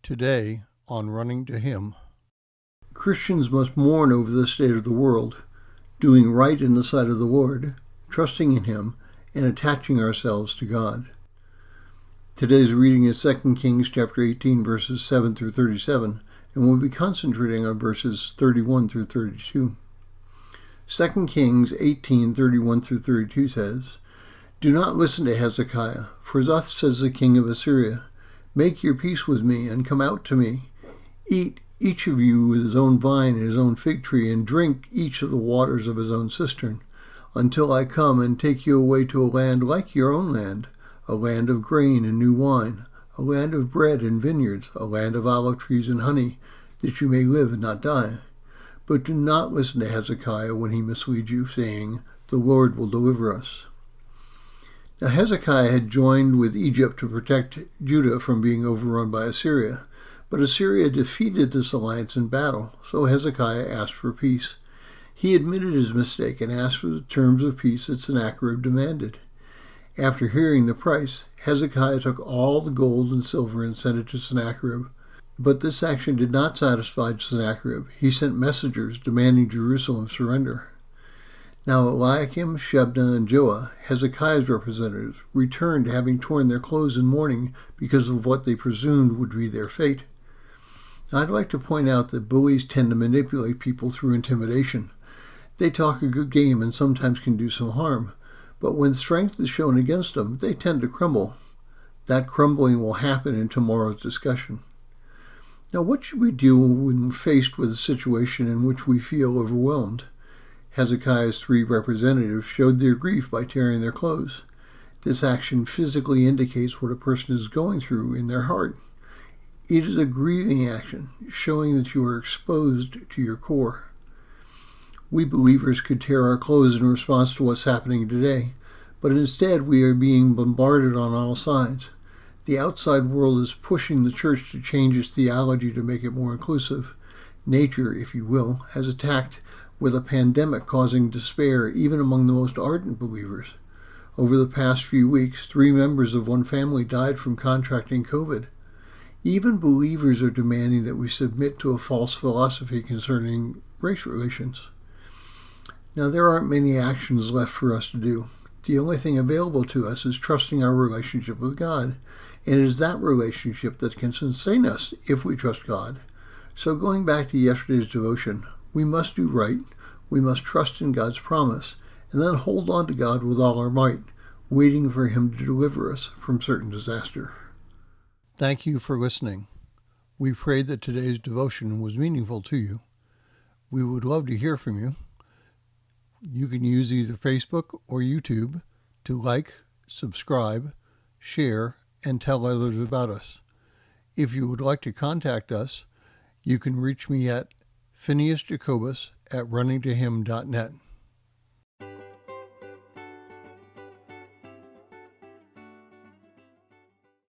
Today on Running to Him. Christians must mourn over the state of the world, doing right in the sight of the Lord, trusting in Him, and attaching ourselves to God. Today's reading is 2 Kings chapter 18, verses 7 through 37, and we'll be concentrating on verses 31 through 32. 2 Kings 18, 31 through 32 says, "Do not listen to Hezekiah, for thus says the king of Assyria, Make your peace with me, and come out to me. Eat, each of you with his own vine and his own fig tree, and drink each of the waters of his own cistern, until I come and take you away to a land like your own land, a land of grain and new wine, a land of bread and vineyards, a land of olive trees and honey, that you may live and not die. But do not listen to Hezekiah when he misleads you, saying, The Lord will deliver us." Now Hezekiah had joined with Egypt to protect Judah from being overrun by Assyria, but Assyria defeated this alliance in battle, so Hezekiah asked for peace. He admitted his mistake and asked for the terms of peace that Sennacherib demanded. After hearing the price, Hezekiah took all the gold and silver and sent it to Sennacherib. But this action did not satisfy Sennacherib. He sent messengers demanding Jerusalem's surrender. Now Eliakim, Shebna, and Joah, Hezekiah's representatives, returned having torn their clothes in mourning because of what they presumed would be their fate. I'd like to point out that bullies tend to manipulate people through intimidation. They talk a good game and sometimes can do some harm, but when strength is shown against them, they tend to crumble. That crumbling will happen in tomorrow's discussion. Now, what should we do when faced with a situation in which we feel overwhelmed? Hezekiah's three representatives showed their grief by tearing their clothes. This action physically indicates what a person is going through in their heart. It is a grieving action, showing that you are exposed to your core. We believers could tear our clothes in response to what's happening today, but instead we are being bombarded on all sides. The outside world is pushing the church to change its theology to make it more inclusive. Nature, if you will, has attacked with a pandemic causing despair even among the most ardent believers. Over the past few weeks, 3 members of one family died from contracting COVID. Even believers are demanding that we submit to a false philosophy concerning race relations. Now, there aren't many actions left for us to do. The only thing available to us is trusting our relationship with God, and it is that relationship that can sustain us if we trust God. So going back to yesterday's devotion, we must do right, we must trust in God's promise, and then hold on to God with all our might, waiting for Him to deliver us from certain disaster. Thank you for listening. We pray that today's devotion was meaningful to you. We would love to hear from you. You can use either Facebook or YouTube to like, subscribe, share, and tell others about us. If you would like to contact us, you can reach me at phineasjacobus@runningtohim.net.